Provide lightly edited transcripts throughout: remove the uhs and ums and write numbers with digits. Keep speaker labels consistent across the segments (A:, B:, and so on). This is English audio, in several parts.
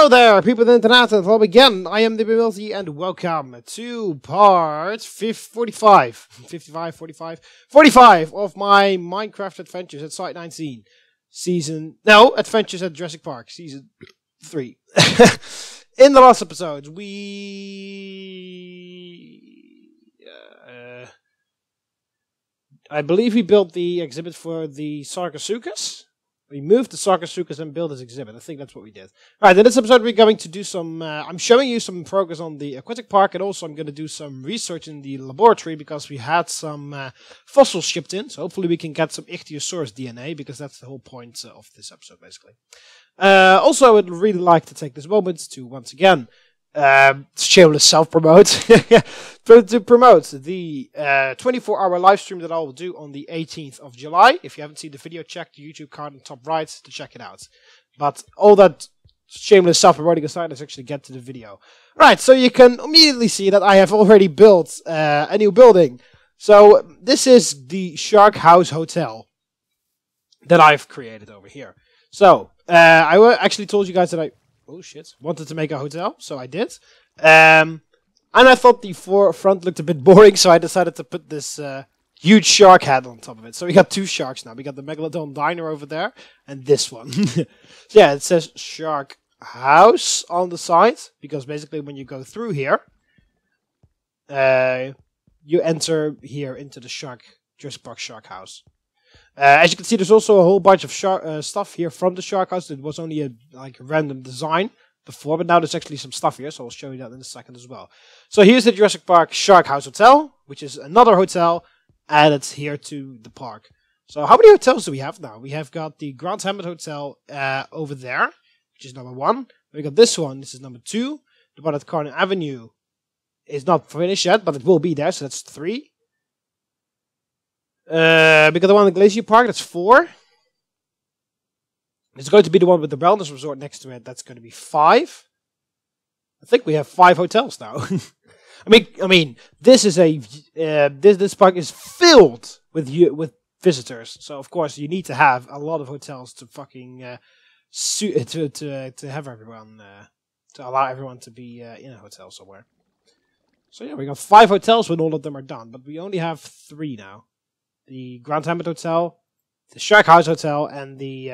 A: Hello there, people of the internet, and hello again. I am TheMBmulti, and welcome to part 45 of my Minecraft Adventures at Site 19. Adventures at Jurassic Park, Season 3. In the last episode, I believe we built the exhibit for the Sarcosuchus. We moved the Sarcosuchus and built this exhibit. I think that's what we did. Alright, in this episode we're going to do some... I'm showing you some progress on the Aquatic Park, and also I'm going to do some research in the laboratory because we had some fossils shipped in. So hopefully we can get some Ichthyosaurus DNA, because that's the whole point of this episode, basically. Also, I would really like to take this moment to, once again, shameless self-promote, to promote the 24-hour live stream that I will do on the 18th of July. If you haven't seen the video, check the YouTube card in the top right to check it out. But all that shameless self-promoting aside, let's actually get to the video. Right, so you can immediately see that I have already built a new building. So this is the Shark House Hotel that I've created over here. So I actually told you guys that I wanted to make a hotel, so I did. And I thought the front looked a bit boring, so I decided to put this huge shark head on top of it. So we got two sharks now. We got the Megalodon Diner over there, and this one. Yeah, it says Shark House on the side, because basically when you go through here, you enter here into the Jurassic Park Shark House. As you can see, there's also a whole bunch of stuff here from the Shark House. It was only a random design before, but now there's actually some stuff here, so I'll show you that in a second as well. So here's the Jurassic Park Shark House Hotel, which is another hotel added here to the park. So how many hotels do we have now? We have got the Grand Hammond Hotel over there, which is number 1. We got this one. This is number 2. The one at Carnon Avenue is not finished yet, but it will be there, so that's 3. We got the one in Glacier Park, that's 4. It's going to be the one with the wellness resort next to it, that's going to be 5. I think we have 5 hotels now. I mean, this is this park is filled with visitors, so of course you need to have a lot of hotels to fucking to have everyone to allow everyone to be in a hotel somewhere. So yeah, we got 5 hotels when all of them are done, but we only have 3 now. The Grand Hammond Hotel, the Shark House Hotel, and the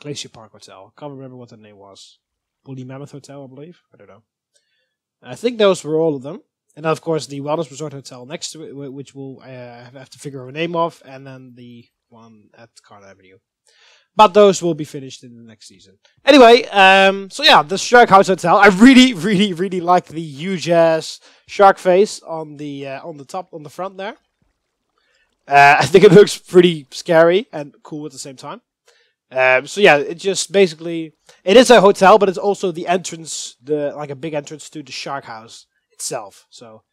A: Glacier Park Hotel. I can't remember what the name was. Woolly Mammoth Hotel, I believe. I don't know. I think those were all of them. And then, of course, the Wellness Resort Hotel next to it, which we'll have to figure out a name of, and then the one at Carnon Avenue. But those will be finished in the next season. Anyway, so yeah, the Shark House Hotel. I really like the huge ass shark face on the top, on the front there. I think it looks pretty scary and cool at the same time. So yeah, it just basically, it is a hotel, but it's also the entrance, like a big entrance to the Shark House itself. So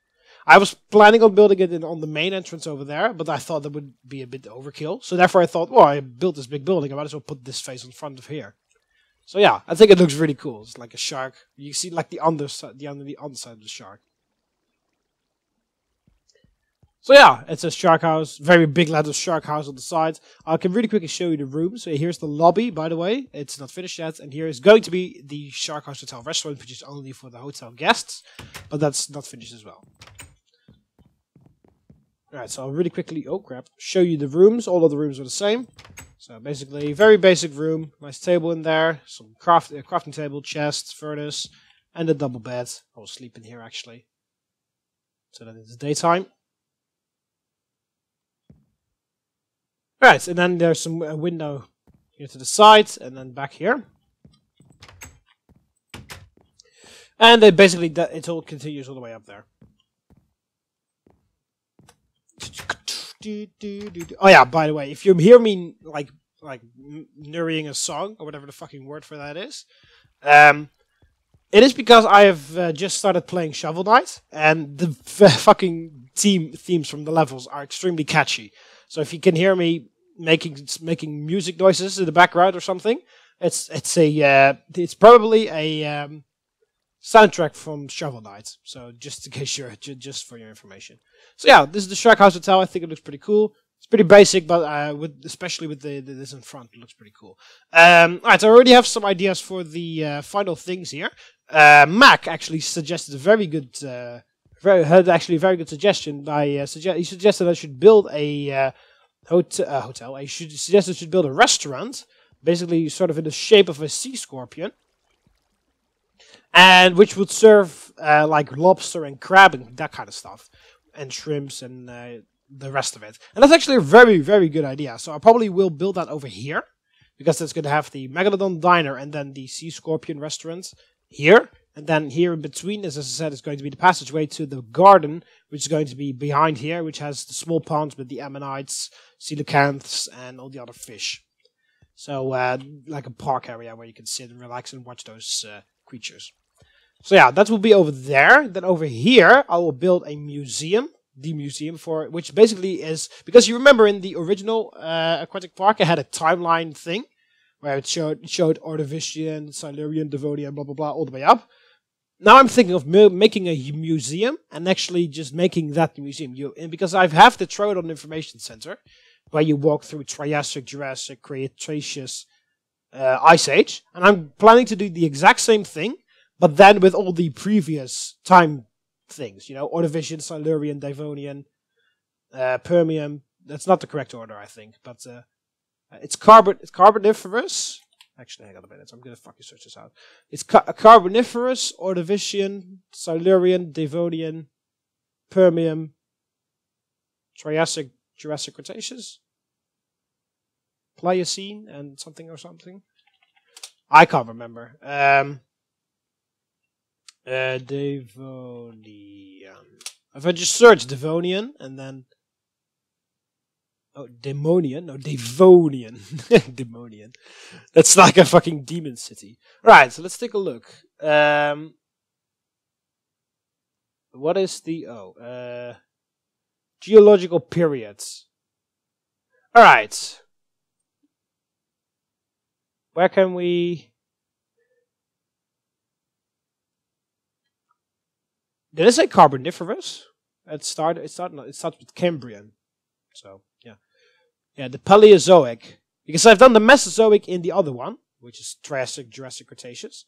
A: I was planning on building it on the main entrance over there, but I thought that would be a bit overkill. So therefore I thought, well, I built this big building, I might as well put this face in front of here. So yeah, I think it looks really cool. It's like a shark. You see like the underside of the shark. So yeah, it says Shark House, very big letters Shark House on the side. I can really quickly show you the room. So here's the lobby, by the way. It's not finished yet. And here is going to be the Shark House Hotel restaurant, which is only for the hotel guests. But that's not finished as well. Alright, so I'll really quickly, show you the rooms. All of the rooms are the same. So basically, very basic room. Nice table in there. Some crafting table, chest, furnace, and a double bed. I'll sleep in here, actually. So that it's daytime. Right, and then there's some window here to the side, and then back here. And then basically, it all continues all the way up there. Oh yeah, by the way, if you hear me like nurrying a song, or whatever the fucking word for that is, it is because I have just started playing Shovel Knight, and the fucking themes from the levels are extremely catchy. So if you can hear me making music noises in the background or something, it's probably a soundtrack from Shovel Knight. So just in case just for your information. So yeah, this is the Shark House Hotel. I think it looks pretty cool. It's pretty basic, but especially with this in front, it looks pretty cool. Alright, I already have some ideas for the final things here. Mac actually suggested a very good, very good suggestion. He suggested I should build a hotel. He suggested I should build a restaurant, basically sort of in the shape of a sea scorpion, and which would serve like lobster and crab and that kind of stuff, and shrimps and the rest of it. And that's actually a very, very good idea. So I probably will build that over here, because that's going to have the Megalodon Diner and then the Sea Scorpion restaurant here. And then here in between, as I said, is going to be the passageway to the garden, which is going to be behind here, which has the small ponds with the ammonites, coelacanths, and all the other fish. So, like a park area where you can sit and relax and watch those creatures. So yeah, that will be over there. Then over here, I will build a museum. The museum for which basically is, because you remember in the original Aquatic Park, I had a timeline thing where it showed Ordovician, Silurian, Devonian, blah blah blah, all the way up. Now I'm thinking of making a museum and actually just making that museum. Because I have the Troodon Information Center, where you walk through Triassic, Jurassic, Cretaceous, Ice Age, and I'm planning to do the exact same thing, but then with all the previous time things, you know, Ordovician, Silurian, Devonian, Permian. That's not the correct order, I think, but it's Carboniferous. Actually, hang on a minute. I'm going to fucking search this out. It's Carboniferous, Ordovician, Silurian, Devonian, Permian, Triassic, Jurassic, Cretaceous, Pliocene, and something or something. I can't remember. Devonian. If I just search Devonian and then... Oh, Demonian? No, Devonian. Demonian. That's like a fucking demon city. Right, so let's take a look. What is the... geological periods. Alright. Where can we... Did I say Carboniferous? It starts with Cambrian. So, yeah. Yeah, the Paleozoic. Because I've done the Mesozoic in the other one, which is Triassic, Jurassic, Cretaceous.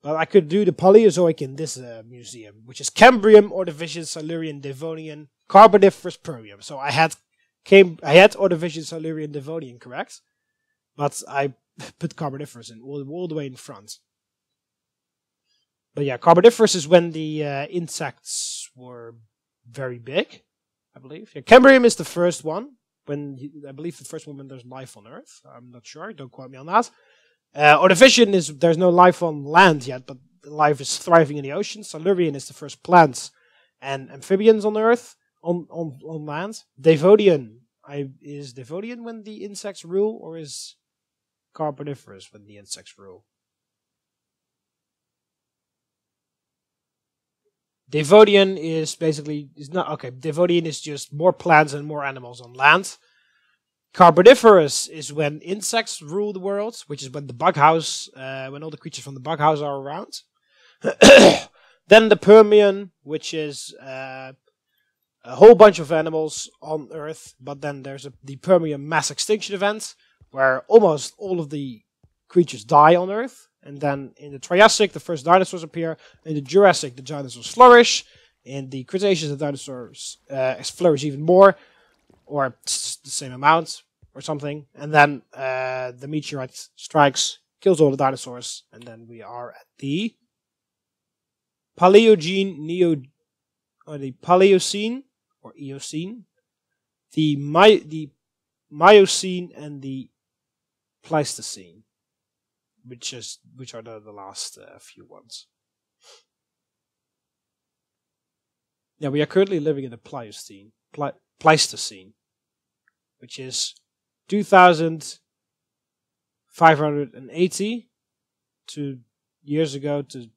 A: But I could do the Paleozoic in this museum, which is Cambrian, Ordovician, Silurian, Devonian, Carboniferous, Permian. So I had Ordovician, Silurian, Devonian correct, but I put Carboniferous in all the way in front. But yeah, Carboniferous is when the insects were very big, I believe. Yeah, Cambrian is the first one. I believe the first one when there's life on Earth. I'm not sure. Don't quote me on that. Ordovician is there's no life on land yet, but life is thriving in the ocean. Silurian is the first plants and amphibians on Earth on land. Devonian is Devonian when the insects rule, or is Carboniferous when the insects rule? Devonian is Devonian is just more plants and more animals on land. Carboniferous is when insects rule the world, which is when the bug house, when all the creatures from the bug house are around. Then the Permian, which is a whole bunch of animals on Earth, but then there's the Permian mass extinction event, where almost all of the creatures die on Earth. And then in the Triassic, the first dinosaurs appear. In the Jurassic, the dinosaurs flourish. In the Cretaceous, the dinosaurs flourish even more, or the same amount, or something. And then the meteorite strikes, kills all the dinosaurs, and then we are at the Paleogene, the Paleocene or Eocene, the Miocene, and the Pleistocene. Which are the last few ones. Yeah, we are currently living in the Pleistocene, which is 2,580 years ago to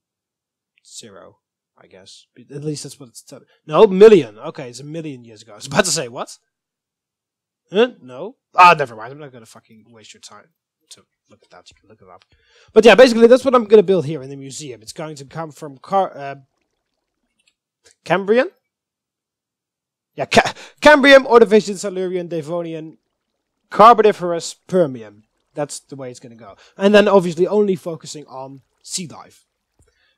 A: 0, I guess. At least that's what it's telling. No, million. Okay, it's 1,000,000 years ago. I was about to say, what? Huh? No? Never mind. I'm not going to fucking waste your time to look at that. You can look it up. But yeah, basically that's what I'm going to build here in the museum. It's going to come from Cambrian. Yeah, Cambrian, Ordovician, Silurian, Devonian, Carboniferous, Permian. That's the way it's going to go. And then obviously only focusing on sea life.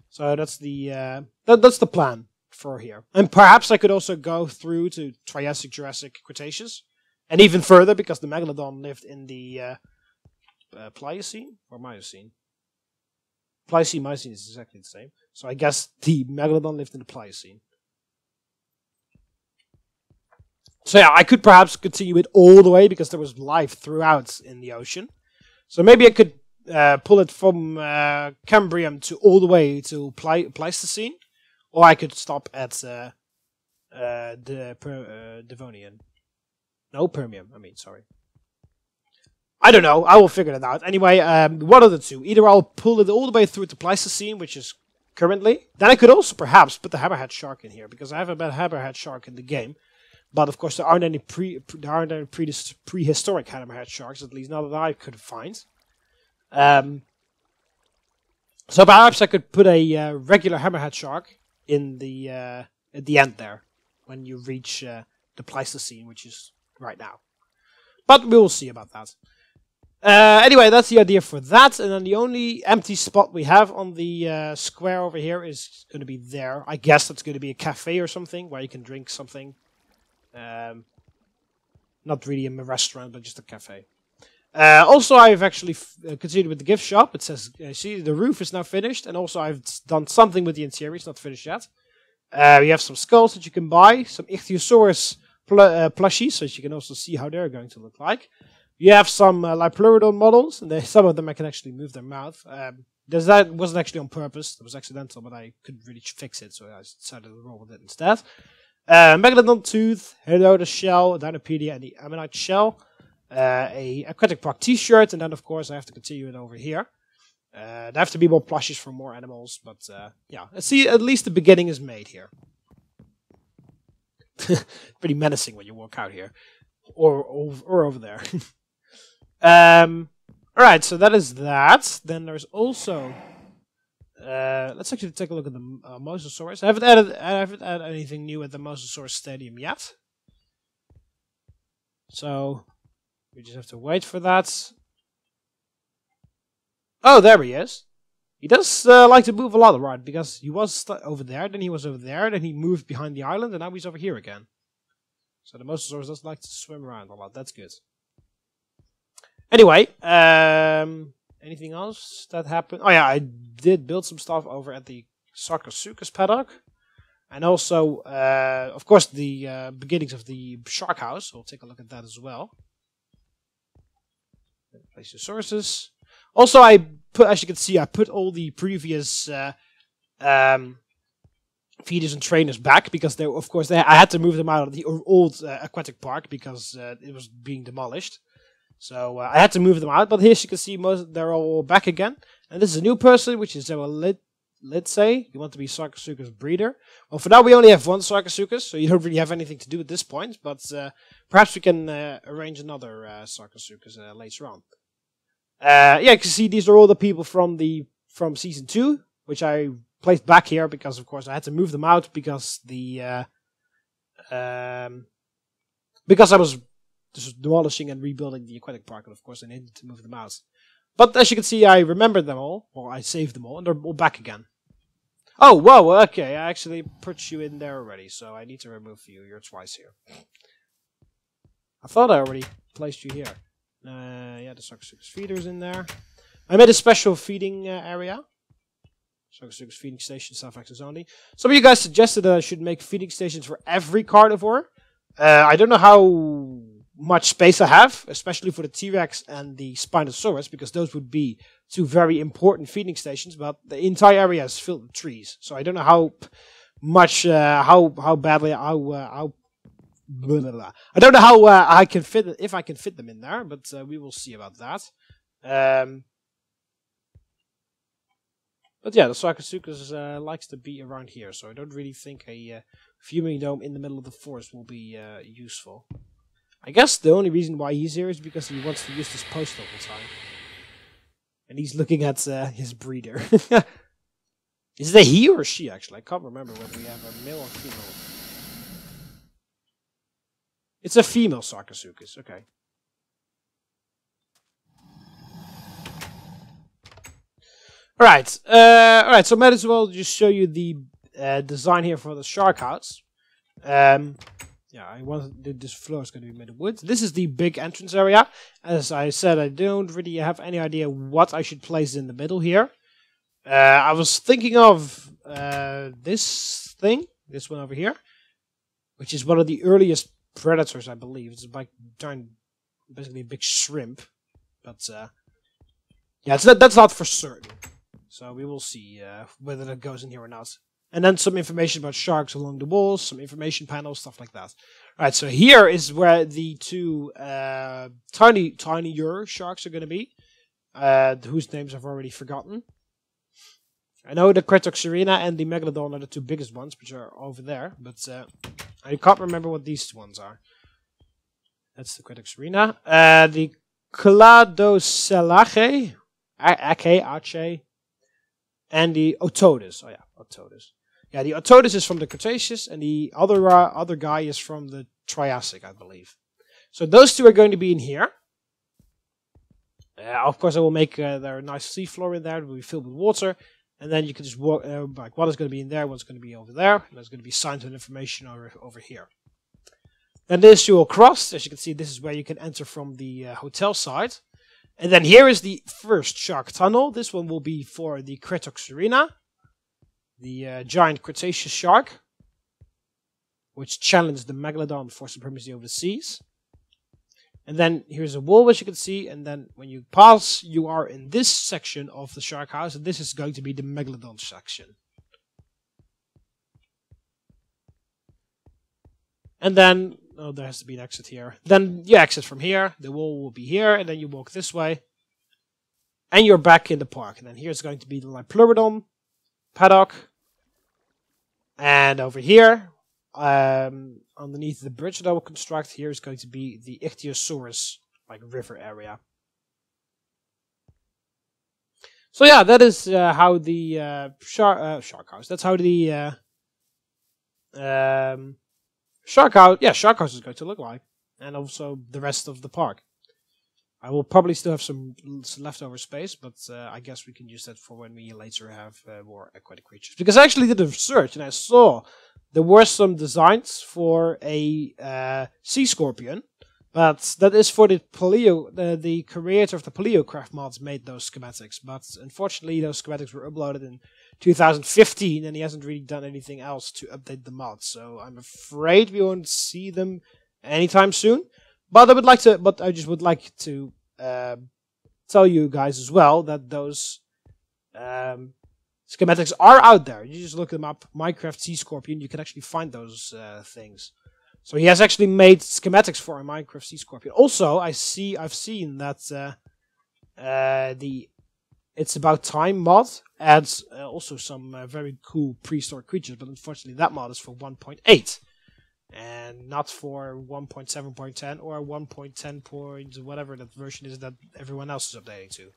A: So that's the that's the plan for here. And perhaps I could also go through to Triassic, Jurassic, Cretaceous, and even further because the Megalodon lived in the Pliocene or Miocene. Pliocene, Miocene is exactly the same. So I guess the Megalodon lived in the Pliocene. So yeah, I could perhaps continue it all the way because there was life throughout in the ocean. So maybe I could pull it from Cambrian to all the way to Pleistocene, or I could stop at the Devonian. No, Permian. I mean, sorry. I don't know. I will figure that out. Anyway, one of the two. Either I'll pull it all the way through to Pleistocene, which is currently. Then I could also perhaps put the hammerhead shark in here because I have a hammerhead shark in the game. But of course, there aren't any prehistoric hammerhead sharks, at least not that I could find. So perhaps I could put a regular hammerhead shark in the at the end there when you reach the Pleistocene, which is right now. But we will see about that. Anyway, that's the idea for that. And then the only empty spot we have on the square over here is going to be there. I guess that's going to be a cafe or something where you can drink something. Not really a restaurant, but just a cafe. Also, I've actually continued with the gift shop. It says, see, the roof is now finished. And also, I've done something with the interior. It's not finished yet. We have some skulls that you can buy. Some Ichthyosaurus plushies, so you can also see how they're going to look like. You have some Lipluridon models. And some of them I can actually move their mouth. That wasn't actually on purpose. It was accidental, but I couldn't really fix it. So I decided to roll with it instead. Megalodon tooth, Herodotus shell, Dinopedia, and the Ammonite shell. A Aquatic Park t-shirt, and then of course I have to continue it over here. There have to be more plushies for more animals, but yeah, let's see. At least the beginning is made here. Pretty menacing when you walk out here, or over there. All right, so that is that. Then there's also. Let's actually take a look at the Mosasaurus. I haven't added anything new at the Mosasaurus Stadium yet. So we just have to wait for that. Oh, there he is. He does like to move a lot, right? Because he was over there, then he was over there, then he moved behind the island, and now he's over here again. So the Mosasaurus does like to swim around a lot. That's good. Anyway, anything else that happened? Oh yeah, I did build some stuff over at the Sarcosuchus paddock. And also, of course, the beginnings of the shark house. We'll take a look at that as well. Place your sources. Also, I put, as you can see, I put all the previous feeders and trainers back because they, of course, I had to move them out of the old aquatic park because it was being demolished. So I had to move them out, but here you can see they're all back again. And this is a new person, which is let's say you want to be Sarcosuchus breeder. Well, for now we only have one Sarcosuchus, so you don't really have anything to do at this point. But perhaps we can arrange another Sarcosuchus later on. Yeah, you can see these are all the people from season 2, which I placed back here because, of course, I had to move them out because because I was just demolishing and rebuilding the aquatic park, and of course I needed to move them out. But as you can see, I remembered them all, or I saved them all, and they're all back again. Oh, whoa, okay, I actually put you in there already, so I need to remove you. You're twice here. I thought I already placed you here. Yeah, the Sarcosuchus feeder's in there. I made a special feeding area. Sarcosuchus feeding station, self-access only. Some of you guys suggested that I should make feeding stations for every carnivore. I don't know how much space I have, especially for the T-Rex and the Spinosaurus, because those would be two very important feeding stations, but the entire area is filled with trees. So I don't know how much, how badly, how blah, blah, blah. I don't know how I can fit it, if I can fit them in there, but we will see about that. But yeah, the Sarcosuchus likes to be around here, so I don't really think a fuming dome in the middle of the forest will be useful. I guess the only reason why he's here is because he wants to use this post all the time. And he's looking at his breeder. Is it a he or she, actually? I can't remember whether we have a male or female. It's a female Sarcosuchus. Okay. All right. All right. So might as well just show you the design here for the shark house. Yeah, I wanted this floor is going to be made of wood. This is the big entrance area. As I said, I don't really have any idea what I should place in the middle here. I was thinking of this thing, this one over here, which is one of the earliest predators, I believe. It's like giant, basically a big shrimp. But yeah, that's not for certain. So we will see whether that goes in here or not. And then some information about sharks along the walls, some information panels, stuff like that. Alright, so here is where the two tinier sharks are going to be, whose names I've already forgotten. I know the Ichthyosaurus and the Megalodon are the two biggest ones, which are over there, but I can't remember what these two ones are. That's the Ichthyosaurus. The Cladocelache, Ache, and the Otodus. Oh yeah, Otodus. Yeah, the Otodus is from the Cretaceous, and the other guy is from the Triassic, I believe. So those two are going to be in here. Of course, I will make their nice seafloor in there. It will be filled with water. And then you can just walk, like what is going to be in there, what's going to be over there. And there's going to be signs and information over here. Then this you will cross. As you can see, this is where you can enter from the hotel side. And then here is the first shark tunnel. This one will be for the Ichthyosaurus, the giant Cretaceous shark, which challenged the Megalodon for supremacy over the seas. And then here's a wall, as you can see, and then when you pass, you are in this section of the shark house, and this is going to be the Megalodon section. And then, oh, there has to be an exit here. Then you exit from here, the wall will be here, and then you walk this way, and you're back in the park. And then here's going to be the Pleurodon paddock, and over here, underneath the bridge that I will construct, here is going to be the Ichthyosaurus river area. So yeah, that is how the shark house. That's how the shark house is going to look like, and also the rest of the park. I will probably still have some leftover space, but I guess we can use that for when we later have more aquatic creatures. Because I actually did a research and I saw there were some designs for a sea scorpion, but that is for the creator of the Paleocraft mods made those schematics. But unfortunately, those schematics were uploaded in 2015, and he hasn't really done anything else to update the mods. So I'm afraid we won't see them anytime soon. But I just would like to tell you guys as well that those schematics are out there. You just look them up, Minecraft Sea Scorpion. You can actually find those things. So he has actually made schematics for a Minecraft Sea Scorpion. Also, I've seen that the It's About Time mod adds also some very cool prehistoric creatures, but unfortunately that mod is for 1.8. And not for 1.7.10 or 1.10 point whatever that version is that everyone else is updating to.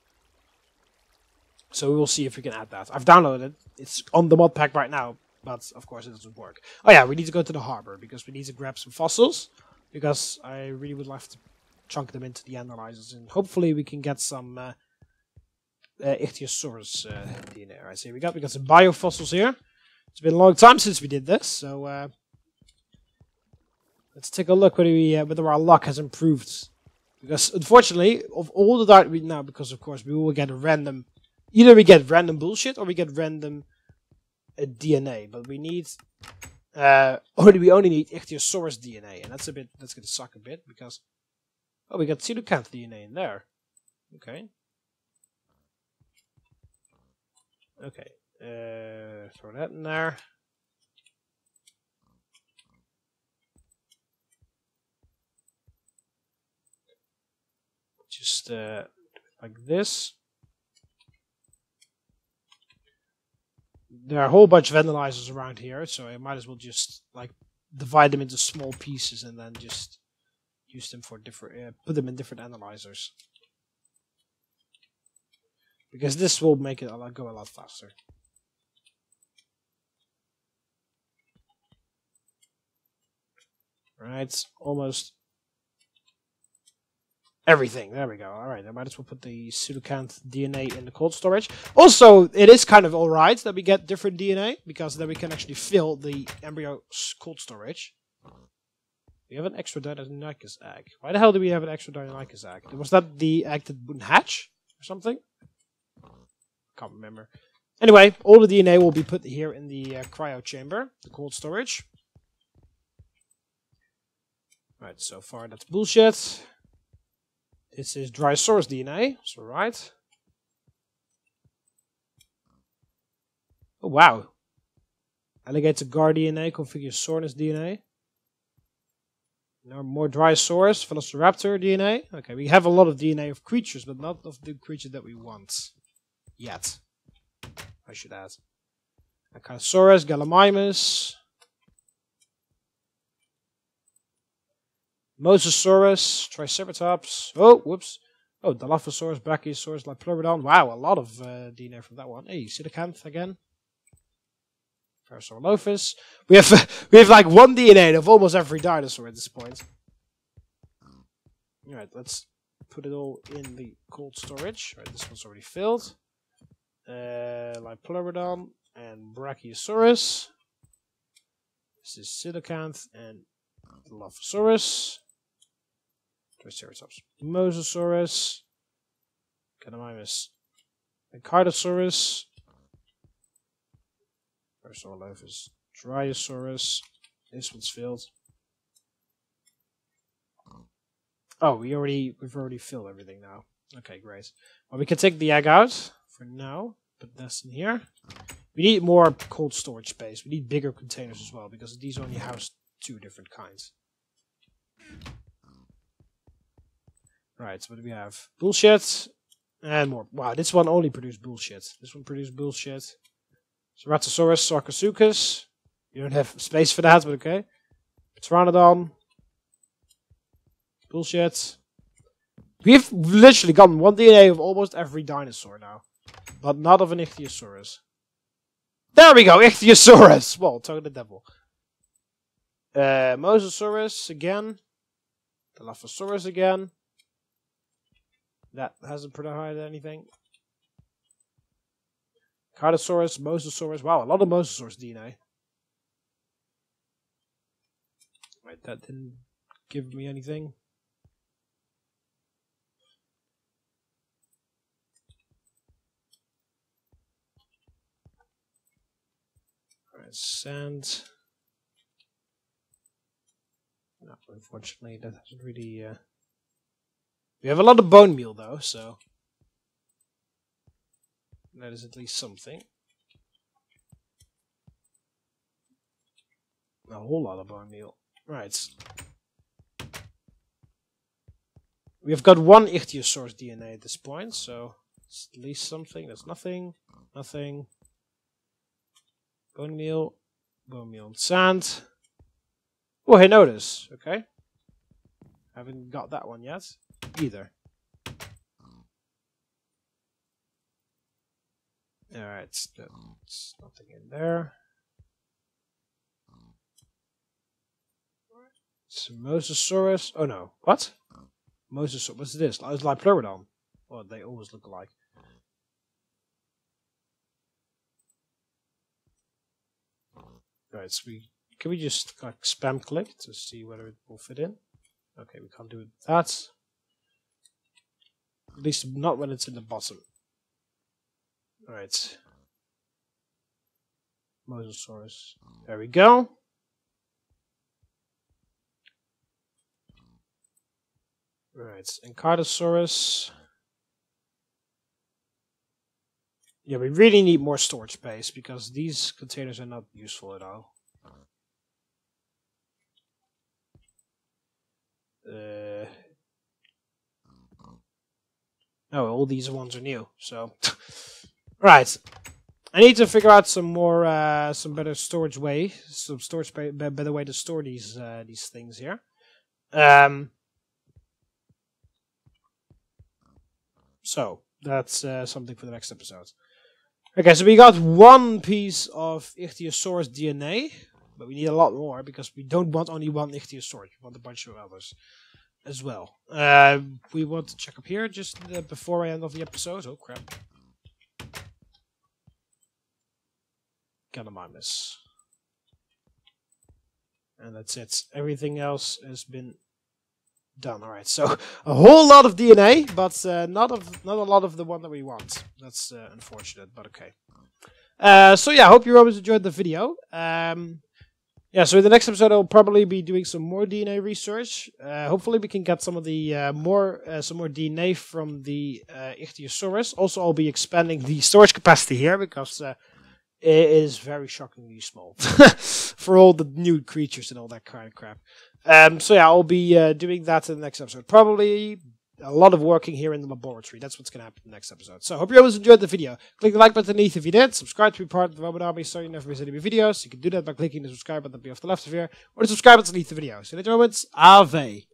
A: So we will see if we can add that. I've downloaded it. It's on the mod pack right now, but of course it doesn't work. Oh yeah, we need to go to the harbor because we need to grab some fossils. Because I really would like to chunk them into the analyzers, and hopefully we can get some Ichthyosaurus DNA. Alright, so here we got some biofossils here. It's been a long time since we did this, so let's take a look whether our luck has improved. Because unfortunately, of all the data now, because of course we will get a random, either we get random bullshit or we get random DNA. But we need, we only need Ichthyosaurus DNA, and that's gonna suck a bit because, oh, we got coelacanth DNA in there. Okay. Okay. Throw that in there. Just like this. There are a whole bunch of analyzers around here, so I might as well just divide them into small pieces and then just use them for different, put them in different analyzers. Because this will make it go a lot faster. Right, almost everything. There we go. All right, I might as well put the coelacanth DNA in the cold storage. Also, it is kind of alright that we get different DNA, because then we can actually fill the embryo cold storage. We have an extra Deinonychus egg. Why the hell do we have an extra Deinonychus egg? Was that the egg that wouldn't hatch or something? Can't remember. Anyway, all the DNA will be put here in the cryo chamber, the cold storage. Right, so far that's bullshit. This is Dryosaurus DNA, that's alright. Oh wow. Alligator gar DNA, Ichthyosaurus DNA. Now more Dryosaurus, Velociraptor DNA. Okay, we have a lot of DNA of creatures, but not of the creature that we want. Yet. I should add. Ichthyosaurus, Gallimimus. Mosasaurus, Triceratops. Oh, whoops. Oh, Dilophosaurus, Brachiosaurus, Dipleurodon. Wow, a lot of DNA from that one. Hey, coelacanth again. Parasaurolophus. We have like one DNA of almost every dinosaur at this point. Alright, let's put it all in the cold storage. Alright, this one's already filled. Dipleurodon and Brachiosaurus. This is coelacanth and Dilophosaurus. Triceratops. Mosasaurus. Gallimimus. Ichthyosaurus. Parasaurolophus. Dryosaurus. This one's filled. Oh, we've already filled everything now. Okay, great. Well, we can take the egg out for now. Put this in here. We need more cold storage space. We need bigger containers as well, because these only house 2 different kinds. Right, so what do we have? Bullshit. And more. Wow, this one only produced bullshit. This one produced bullshit. Ceratosaurus, Sarcosuchus. You don't have space for that, but okay. Pteranodon. Bullshit. We've literally gotten one DNA of almost every dinosaur now. But not of an Ichthyosaurus. There we go, Ichthyosaurus! Well, talk the devil. Mosasaurus again. Dilophosaurus again. That hasn't provided anything. Cardosaurus, Mosasaurus. Wow, a lot of Mosasaurus DNA. Right, that didn't give me anything. Alright, sand. No, unfortunately, that hasn't really... We have a lot of bone meal, though, so... That is at least something. A whole lot of bone meal. Right. We've got one Ichthyosaurus DNA at this point, so... It's at least something. That's nothing. Nothing. Bone meal. Bone meal and sand. Oh, hey, notice. Okay. Haven't got that one yet. Either. Alright, there's nothing in there. It's Mosasaurus. Oh no, what? Mosasaurus, what's this? It's Dipleurodon. Oh, they always look alike. Alright, so can we just like spam click to see whether it will fit in? Okay, we can't do it with that. At least not when it's in the bottom. Alright. Mosasaurus. There we go. Right, Ichthyosaurus. Yeah, we really need more storage space because these containers are not useful at all. No, all these ones are new, so... Right. I need to figure out some better storage way, better way to store these things here. So, that's something for the next episode. Okay, so we got one piece of Ichthyosaurus DNA, but we need a lot more because we don't want only one Ichthyosaurus, we want a bunch of others. as well. We want to check up here just before I end off the episode. Oh crap. Gonna mind this. And that's it. Everything else has been done. Alright, so a whole lot of DNA, but not a lot of the one that we want. That's unfortunate, but okay. So yeah, I hope you always enjoyed the video. Yeah, so in the next episode I'll probably be doing some more DNA research. Hopefully we can get some of the some more DNA from the Ichthyosaurus. Also, I'll be expanding the storage capacity here because it is very shockingly small for all the new creatures and all that kind of crap. So yeah, I'll be doing that in the next episode. Probably a lot of working here in the laboratory. That's what's going to happen in the next episode. So I hope you always enjoyed the video. Click the like button underneath if you did. Subscribe to be part of the TheMBmulti so you never miss any of my videos. You can do that by clicking the subscribe button off the left of here, or the subscribe button underneath the video. So in the moments, Ave.